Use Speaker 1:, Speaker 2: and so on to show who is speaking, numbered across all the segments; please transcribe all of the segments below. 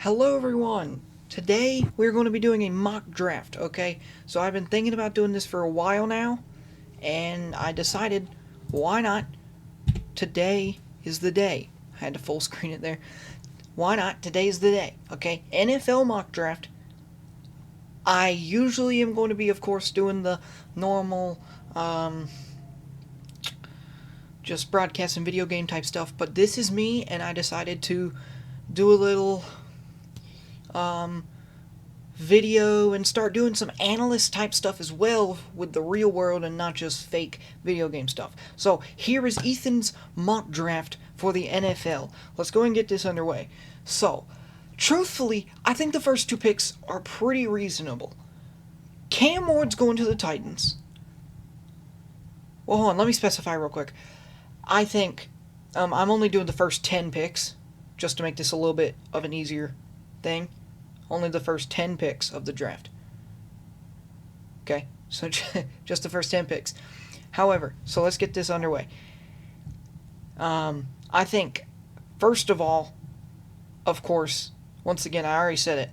Speaker 1: Hello everyone! Today we're going to be doing a mock draft, okay? So I've been thinking about doing this for a while now, and I decided, why not? Today is the day. I had to full screen it there. Why not? Today's the day, okay? NFL mock draft. I usually am going to be, of course, doing the normal, just broadcasting video game type stuff, but this is me, and I decided to do a little, video and start doing some analyst type stuff as well with the real world and not just fake video game stuff. So here is Ethan's mock draft for the NFL. Let's go and get this underway. So, truthfully, I think the first two picks are pretty reasonable. Cam Ward's going to the Titans. Well, hold on, let me specify real quick. I think I'm only doing the first 10 picks just to make this a little bit of an easier thing. Only the first 10 picks of the draft. Okay, so just the first 10 picks. However, so let's get this underway. I think, first of all, of course, once again, I already said it.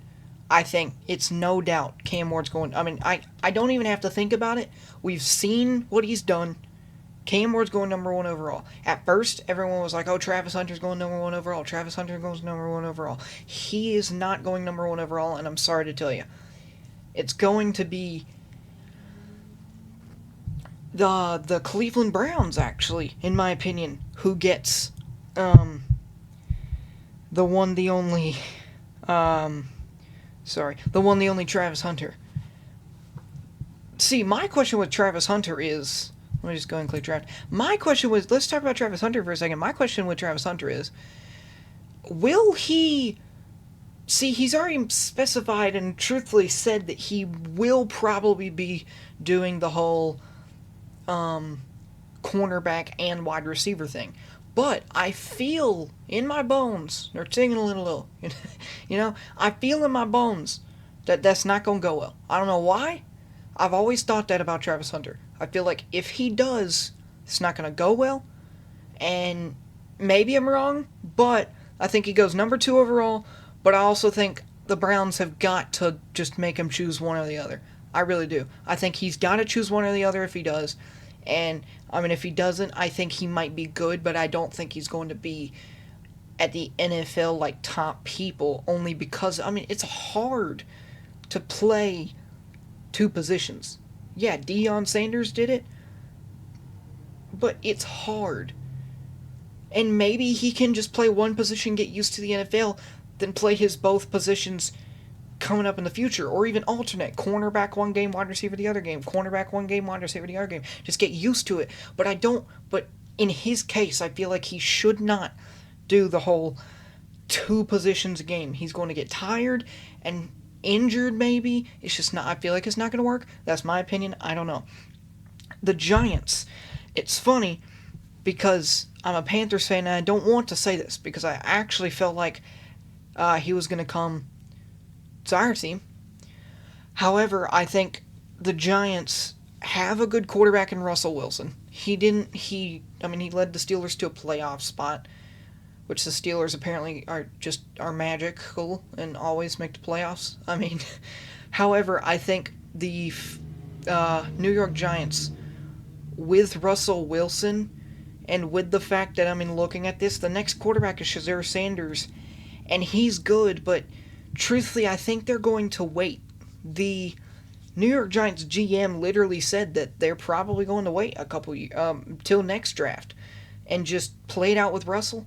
Speaker 1: I think it's no doubt Cam Ward's going. I mean, I don't even have to think about it. We've seen what he's done. Cam Ward's going number one overall. At first, everyone was like, oh, Travis Hunter's going number one overall. Travis Hunter goes number one overall. He is not going number one overall, and I'm sorry to tell you. It's going to be the Cleveland Browns, actually, in my opinion, who gets the one, the only, the one, the only Travis Hunter. See, my question with Travis Hunter is... Let me just go and click draft. My question was, let's talk about Travis Hunter for a second. My question with Travis Hunter is, will he... See, he's already specified and truthfully said that he will probably be doing the whole cornerback and wide receiver thing. But I feel in my bones, they're singing a little, I feel in my bones that that's not going to go well. I don't know why. I've always thought that about Travis Hunter. I feel like if he does, it's not going to go well. And maybe I'm wrong, but I think he goes number 2 overall. But I also think the Browns have got to just make him choose one or the other. I really do. I think he's got to choose one or the other if he does. And, I mean, if he doesn't, I think he might be good, but I don't think he's going to be at the NFL, like, top people, only because, I mean, it's hard to play 2 positions. Yeah, Deion Sanders did it, but it's hard. And maybe he can just play one position, get used to the NFL, then play his both positions coming up in the future, or even alternate. Cornerback one game, wide receiver the other game. Cornerback one game, wide receiver the other game. Just get used to it. But in his case, I feel like he should not do the whole 2 positions a game. He's going to get tired and injured maybe. It's just not, I feel like it's not going to work. That's my opinion. I don't know. The Giants. It's funny because I'm a Panthers fan and I don't want to say this because I actually felt like he was going to come to our team. However, I think the Giants have a good quarterback in Russell Wilson. He led the Steelers to a playoff spot, which the Steelers apparently are magical and always make the playoffs. I mean, however, I think the New York Giants, with Russell Wilson, and with the fact that, looking at this, the next quarterback is Shazier Sanders, and he's good, but truthfully, I think they're going to wait. The New York Giants GM literally said that they're probably going to wait a couple till next draft and just play it out with Russell.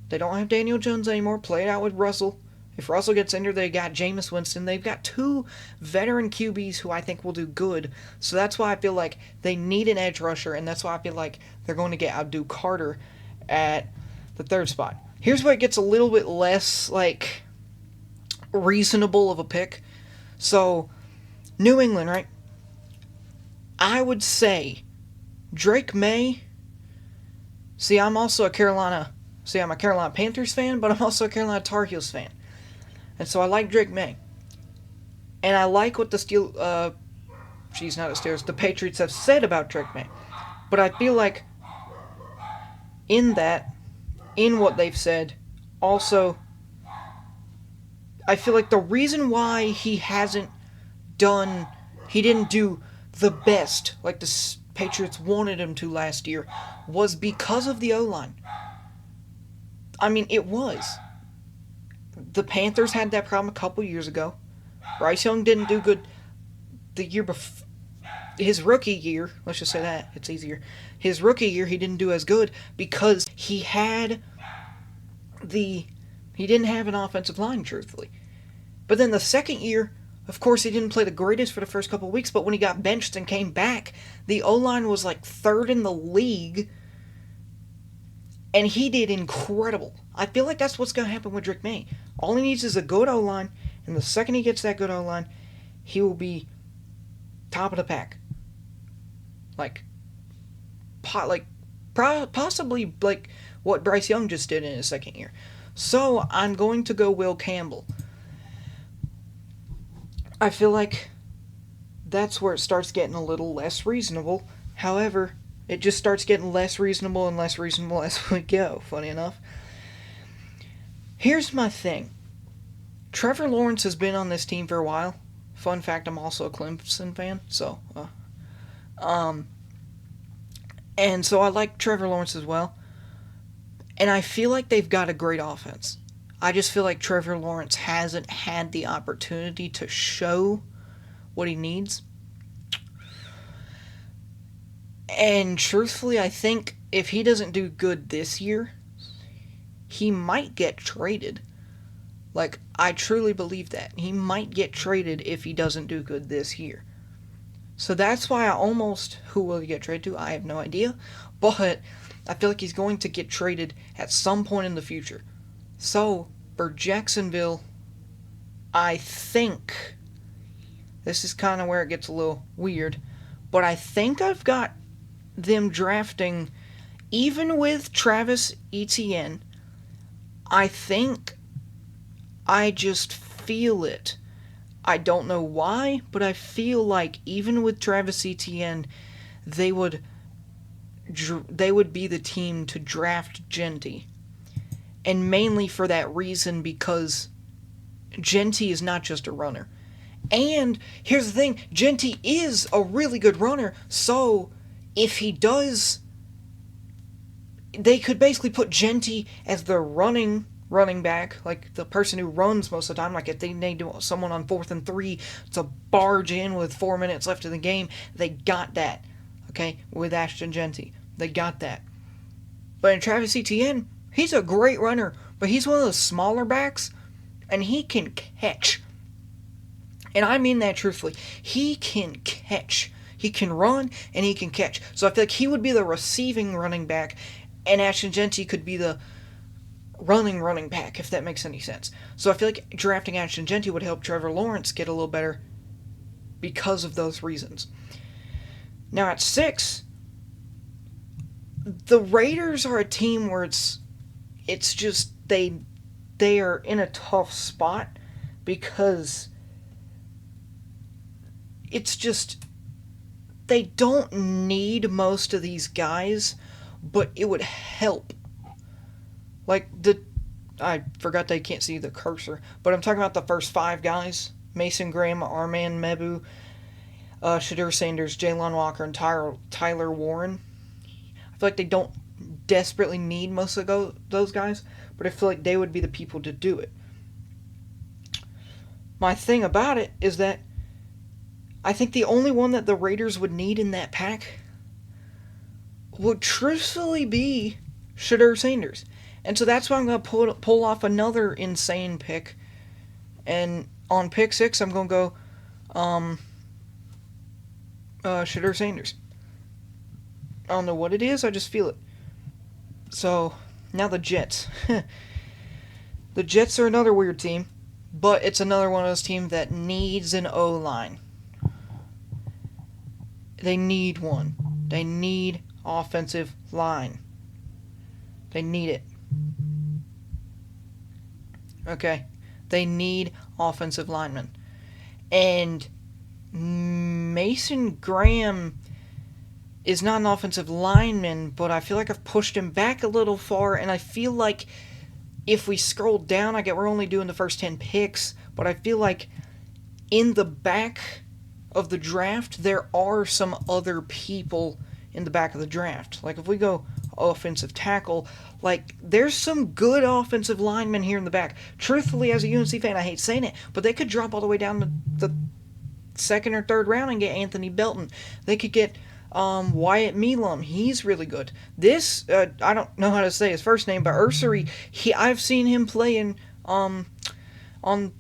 Speaker 1: They don't have Daniel Jones anymore. Play it out with Russell. If Russell gets injured, they got Jameis Winston. They've got 2 veteran QBs who I think will do good. So that's why I feel like they need an edge rusher, and that's why I feel like they're going to get Abdul Carter at the 3rd spot. Here's where it gets a little bit less, reasonable of a pick. So, New England, right? I would say Drake May. See, I'm a Carolina Panthers fan, but I'm also a Carolina Tar Heels fan. And so I like Drake May. And I like what the Patriots have said about Drake May. But I feel like in what they've said, also I feel like the reason why done, he didn't do the best like the Patriots wanted him to last year was because of the O line. I mean, it was. The Panthers had that problem a couple years ago. Bryce Young didn't do good the year before. His rookie year, let's just say that, it's easier. His rookie year, he didn't do as good because he didn't have an offensive line, truthfully. But then the second year, of course, he didn't play the greatest for the first couple of weeks, but when he got benched and came back, the O-line was like third in the league, and he did incredible. I feel like that's what's going to happen with Drake Maye. All he needs is a good O-line, and the second he gets that good O-line, he will be top of the pack. Possibly like what Bryce Young just did in his second year. So I'm going to go Will Campbell. I feel like that's where it starts getting a little less reasonable. However, it just starts getting less reasonable and less reasonable as we go, funny enough. Here's my thing. Trevor Lawrence has been on this team for a while. Fun fact, I'm also a Clemson fan, so and so I like Trevor Lawrence as well. And I feel like they've got a great offense. I just feel like Trevor Lawrence hasn't had the opportunity to show what he needs. And truthfully, I think if he doesn't do good this year, he might get traded. Like, I truly believe that. He might get traded if he doesn't do good this year. So that's why who will he get traded to? I have no idea. But I feel like he's going to get traded at some point in the future. So, for Jacksonville, I think, this is kind of where it gets a little weird, but I think I've got them drafting, even with Travis Etienne, I just feel it. I don't know why, but I feel like even with Travis Etienne, they would be the team to draft Genty. And mainly for that reason, because Genty is not just a runner. And here's the thing, Genty is a really good runner, so if he does, they could basically put Genty as the running back, like the person who runs most of the time. Like if they need someone on 4th and 3 to barge in with 4 minutes left in the game, they got that, okay, with Ashton Genty. They got that. But in Travis Etienne, he's a great runner, but he's one of those smaller backs, and he can catch. And I mean that truthfully. He can catch. He can run, and he can catch. So I feel like he would be the receiving running back, and Ashton Genty could be the running back, if that makes any sense. So I feel like drafting Ashton Genty would help Trevor Lawrence get a little better because of those reasons. Now at 6, the Raiders are a team where it's just they are in a tough spot because it's just they don't need most of these guys, but it would help. Like I forgot they can't see the cursor, but I'm talking about the first 5 guys: Mason Graham, Armand Mebu, Shedeur Sanders, Jalen Walker, and Tyler Warren. I feel like they don't desperately need most of those guys, but I feel like they would be the people to do it. My thing about it is that I think the only one that the Raiders would need in that pack would truthfully be Shedeur Sanders. And so that's why I'm going to pull off another insane pick. And on pick 6, I'm going to go Shedeur Sanders. I don't know what it is, I just feel it. So, now the Jets. The Jets are another weird team, but it's another one of those teams that needs an O-line. They need one. They need offensive line. They need it. Okay? They need offensive linemen. And Mason Graham is not an offensive lineman, but I feel like I've pushed him back a little far, and I feel like if we scroll down, I get we're only doing the first 10 picks, but I feel like in the back of the draft, there are some other people in the back of the draft. Like, if we go offensive tackle, like, there's some good offensive linemen here in the back. Truthfully, as a UNC fan, I hate saying it, but they could drop all the way down to the second or third round and get Anthony Belton. They could get Wyatt Milam. He's really good. This, I don't know how to say his first name, but Ursary, I've seen him play in, on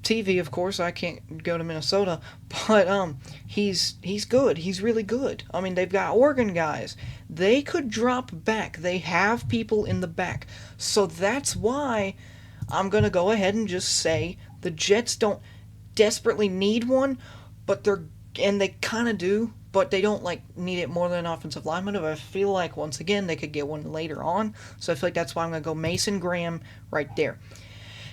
Speaker 1: TV, of course. I can't go to Minnesota, but he's good. He's really good. I mean, they've got Oregon guys. They could drop back. They have people in the back. So that's why I'm going to go ahead and just say the Jets don't desperately need one, but they kind of do, but they don't need it more than an offensive lineman. But I feel like, once again, they could get one later on. So I feel like that's why I'm going to go Mason Graham right there.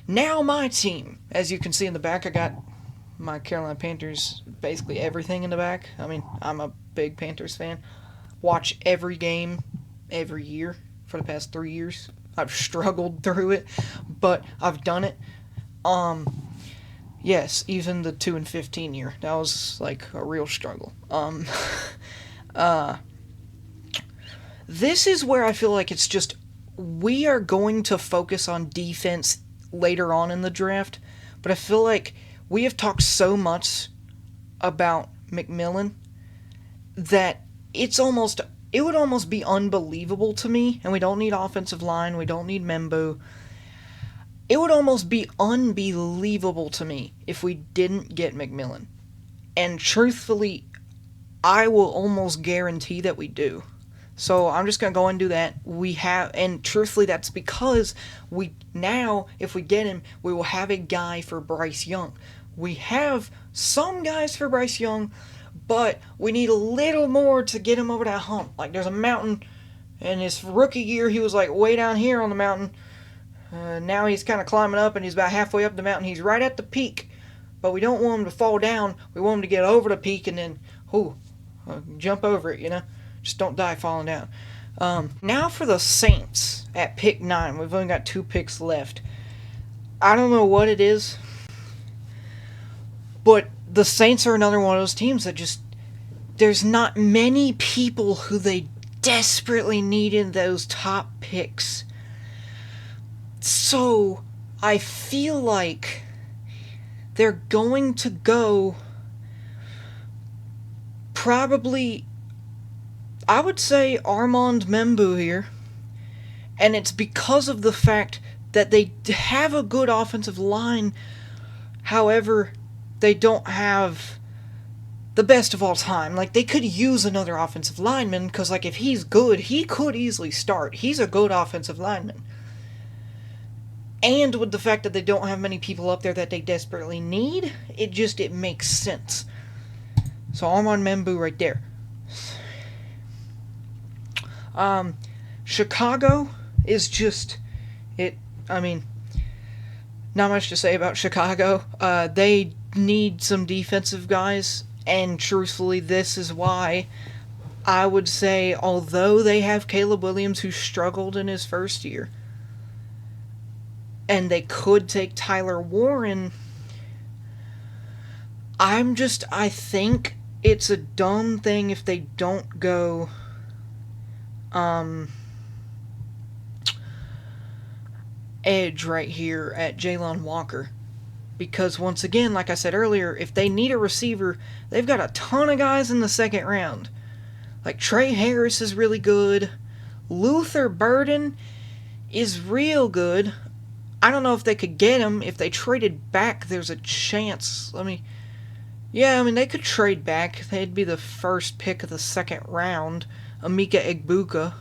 Speaker 1: Now my team. As you can see in the back, I got my Carolina Panthers, basically everything in the back. I mean, I'm a big Panthers fan. Watch every game every year for the past 3 years. I've struggled through it, but I've done it. Yes, even the 2-15 year. That was like a real struggle. This is where I feel like it's just, we are going to focus on defense later on in the draft, but I feel like we have talked so much about McMillan that it would almost be unbelievable to me, and we don't need offensive line, we don't need Membu. It would almost be unbelievable to me if we didn't get McMillan. And truthfully, I will almost guarantee that we do. So I'm just going to go and do that. And truthfully, that's because if we get him, we will have a guy for Bryce Young. We have some guys for Bryce Young, but we need a little more to get him over that hump. Like, there's a mountain, and his rookie year, he was like way down here on the mountain. Now he's kind of climbing up, and he's about halfway up the mountain. He's right at the peak, but we don't want him to fall down. We want him to get over the peak and then, jump over it, Just don't die falling down. Now for the Saints at pick 9. We've only got 2 picks left. I don't know what it is, but the Saints are another one of those teams that just, there's not many people who they desperately need in those top picks. So I feel like they're going to go probably, I would say, Armand Membu here. And it's because of the fact that they have a good offensive line. However, they don't have the best of all time. Like, they could use another offensive lineman, because, if he's good, he could easily start. He's a good offensive lineman. And with the fact that they don't have many people up there that they desperately need, it makes sense. So Armand Membu right there. Chicago is just, not much to say about Chicago. They need some defensive guys, and truthfully, this is why I would say, although they have Caleb Williams, who struggled in his first year, and they could take Tyler Warren, I think it's a dumb thing if they don't go edge right here at Jalen Walker. Because once again, like I said earlier, if they need a receiver, they've got a ton of guys in the second round. Like, Trey Harris is really good. Luther Burden is real good. I don't know if they could get him. If they traded back, there's a chance. They could trade back. They'd be the first pick of the second round. Emeka Egbuka.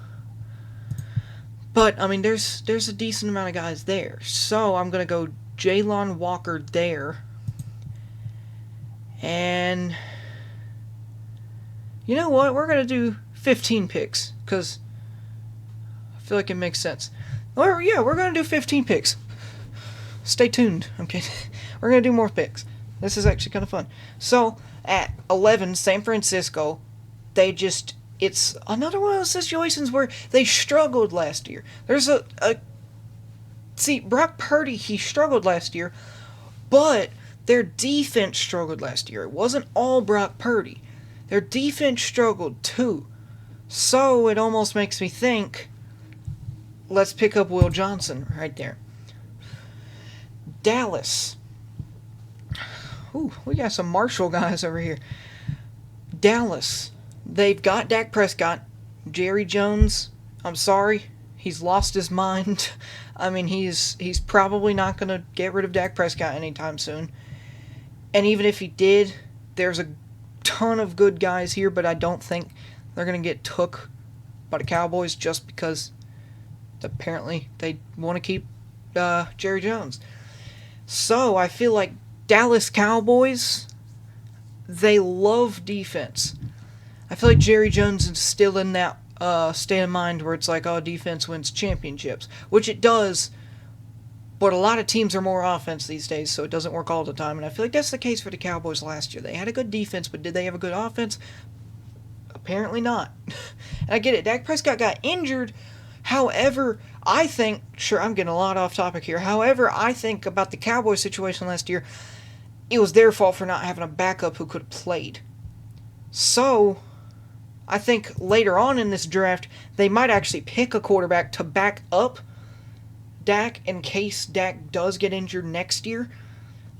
Speaker 1: But, there's a decent amount of guys there. So, I'm going to go Jalen Walker there. And, you know what? We're going to do 15 picks, because I feel like it makes sense. We're going to do 15 picks. Stay tuned. I'm kidding. We're going to do more picks. This is actually kind of fun. So, at 11, San Francisco, it's another one of those situations where they struggled last year. There's a See, Brock Purdy, he struggled last year, but their defense struggled last year. It wasn't all Brock Purdy. Their defense struggled too. So it almost makes me think, let's pick up Will Johnson right there. Dallas. Ooh, we got some Marshall guys over here. Dallas. They've got Dak Prescott. Jerry Jones, I'm sorry, he's lost his mind. I mean, he's probably not going to get rid of Dak Prescott anytime soon. And even if he did, there's a ton of good guys here, but I don't think they're going to get took by the Cowboys just because apparently they want to keep Jerry Jones. So I feel like Dallas Cowboys, they love defense. I feel like Jerry Jones is still in that state of mind where it's like, oh, defense wins championships, which it does, but a lot of teams are more offense these days, so it doesn't work all the time, and I feel like that's the case for the Cowboys last year. They had a good defense, but did they have a good offense? Apparently not. And I get it, Dak Prescott got injured, however, I think, sure, I'm getting a lot off topic here, however, I think about the Cowboys situation last year, it was their fault for not having a backup who could have played. So I think later on in this draft, they might actually pick a quarterback to back up Dak in case Dak does get injured next year.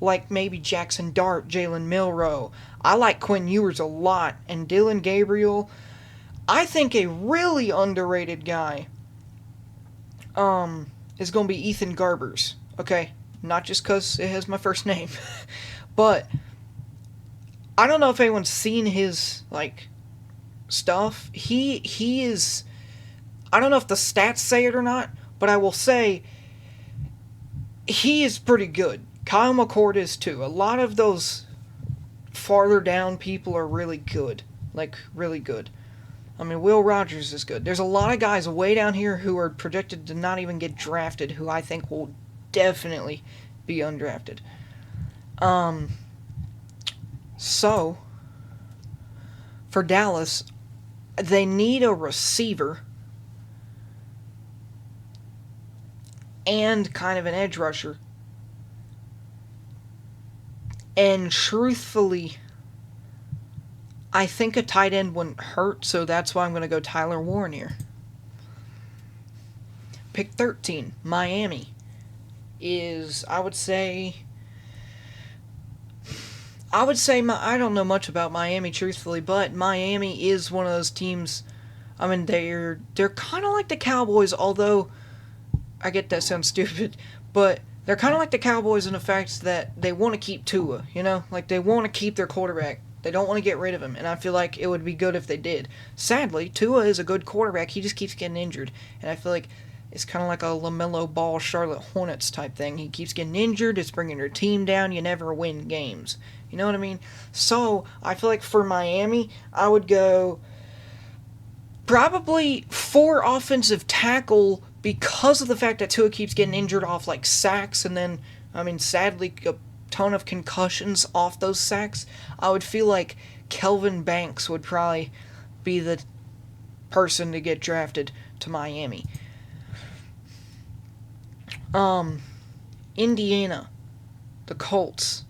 Speaker 1: Like maybe Jackson Dart, Jalen Milroe. I like Quinn Ewers a lot. And Dylan Gabriel. I think a really underrated guy is going to be Ethan Garbers. Okay? Not just because it has my first name. But I don't know if anyone's seen his, stuff. He is, I don't know if the stats say it or not, but I will say he is pretty good. Kyle McCord is too. A lot of those farther down people are really good. Really good. I mean, Will Rogers is good. There's a lot of guys way down here who are projected to not even get drafted who I think will definitely be undrafted. So, for Dallas, they need a receiver and kind of an edge rusher. And truthfully, I think a tight end wouldn't hurt, so that's why I'm going to go Tyler Warren here. Pick 13, Miami, is, I would say, I don't know much about Miami, truthfully, but Miami is one of those teams, I mean, they're kind of like the Cowboys, although, I get that sounds stupid, but they're kind of like the Cowboys in the fact that they want to keep Tua, you know? Like, they want to keep their quarterback. They don't want to get rid of him, and I feel like it would be good if they did. Sadly, Tua is a good quarterback. He just keeps getting injured, and I feel like it's kind of like a LaMelo Ball Charlotte Hornets type thing. He keeps getting injured. It's bringing your team down. You never win games. You know what I mean? So, I feel like for Miami, I would go probably 4 offensive tackle because of the fact that Tua keeps getting injured off, sacks, and then, I mean, sadly, a ton of concussions off those sacks. I would feel like Kelvin Banks would probably be the person to get drafted to Miami. Indiana, the Colts.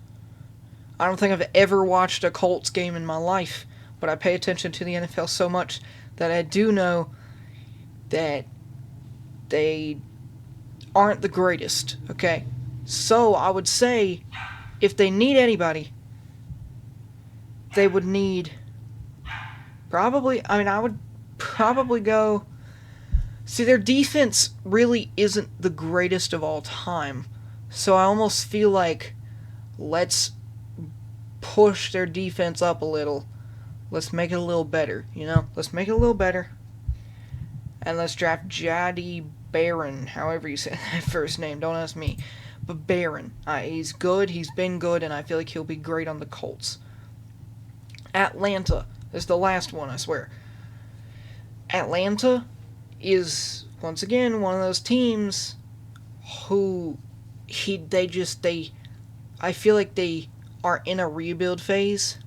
Speaker 1: I don't think I've ever watched a Colts game in my life, but I pay attention to the NFL so much that I do know that they aren't the greatest, okay? So I would say if they need anybody, they would need I would probably go. See, their defense really isn't the greatest of all time. So I almost feel like let's push their defense up a little. Let's make it a little better, you know? Let's make it a little better. And let's draft Jahdae Barron, however you say that first name. Don't ask me. But Barron. He's good. He's been good. And I feel like he'll be great on the Colts. Atlanta is the last one, I swear. Atlanta is, once again, one of those teams who I feel like they are in a rebuild phase.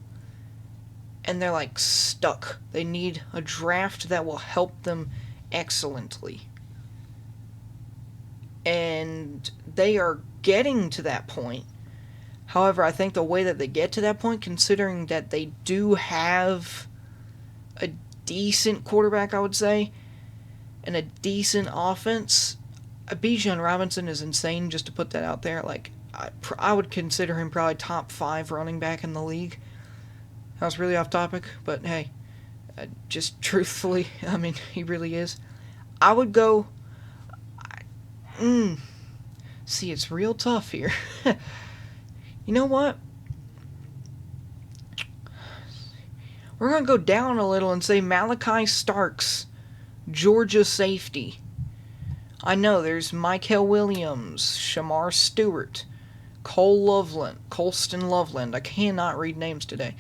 Speaker 1: And they're, stuck. They need a draft that will help them excellently. and they are getting to that point. However, I think the way that they get to that point, considering that they do have a decent quarterback, I would say, and a decent offense, Bijan Robinson is insane, just to put that out there. Like, I would consider him probably top 5 running back in the league. That was really off topic, but hey, just truthfully, I mean, he really is. I would go. See, it's real tough here. You know what? We're going to go down a little and say Malachi Starks, Georgia safety. I know there's Michael Williams, Shamar Stewart, Colston Loveland. I cannot read names today.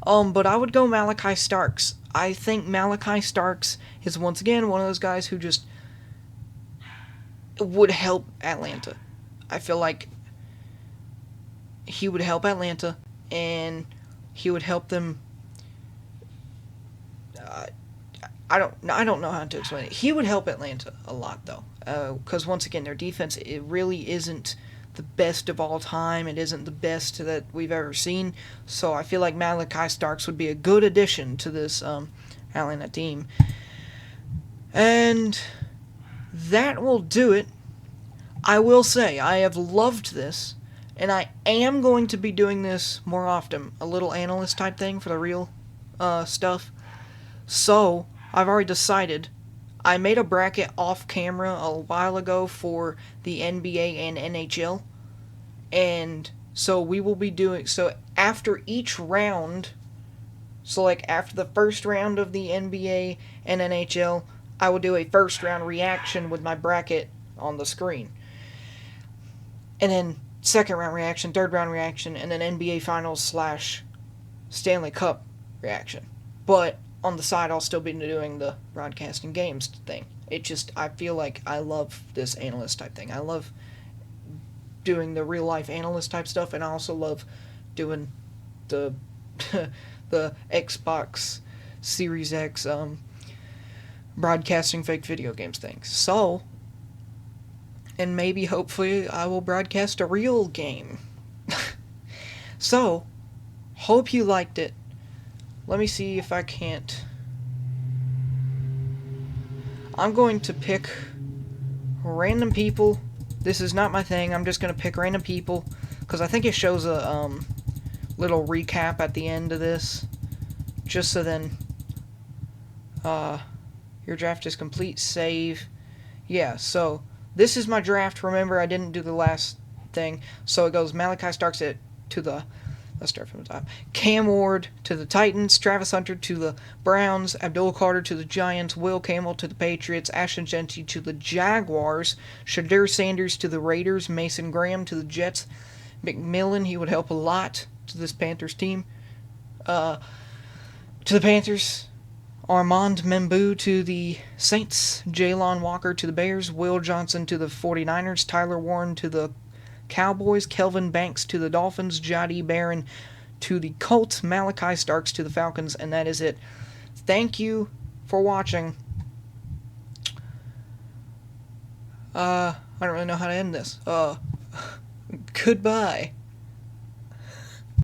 Speaker 1: But I would go Malachi Starks. I think Malachi Starks is once again one of those guys who just would help Atlanta. I feel like he would help Atlanta, and he would help them. I don't know how to explain it. He would help Atlanta a lot, though, because once again, their defense, it really isn't the best of all time. It isn't the best that we've ever seen. So I feel like Malachi Starks would be a good addition to this Atlanta team. And that will do it. I will say, I have loved this, and I am going to be doing this more often. A little analyst type thing for the real stuff. So, I've already decided. I made a bracket off camera a while ago for the NBA and NHL. And so we will be doing, so after each round, so like after the first round of the NBA and NHL, I will do a first round reaction with my bracket on the screen. And then second round reaction, third round reaction, and then NBA Finals / Stanley Cup reaction. But on the side, I'll still be doing the broadcasting games thing. It just, I feel like I love this analyst type thing. I love doing the real life analyst type stuff, and I also love doing the the Xbox Series X broadcasting fake video games things. So, and maybe hopefully I will broadcast a real game. So, hope you liked it. Let me see if I can't. I'm going to pick random people. This is not my thing. I'm just going to pick random people because I think it shows a little recap at the end of this. Just so then your draft is complete. Save. Yeah, so this is my draft. Remember, I didn't do the last thing. So it goes Malachi Starks to the... Let's start from the top. Cam Ward to the Titans, Travis Hunter to the Browns, Abdul Carter to the Giants, Will Campbell to the Patriots, Ashton Jeanty to the Jaguars, Shadur Sanders to the Raiders, Mason Graham to the Jets, McMillan, he would help a lot to this Panthers team. To the Panthers, Armand Membu to the Saints, Jalon Walker to the Bears, Will Johnson to the 49ers, Tyler Warren to the Cowboys, Kelvin Banks to the Dolphins, Jahdae Barron to the Colts, Malachi Starks to the Falcons, and that is it. Thank you for watching. I don't really know how to end this. Goodbye.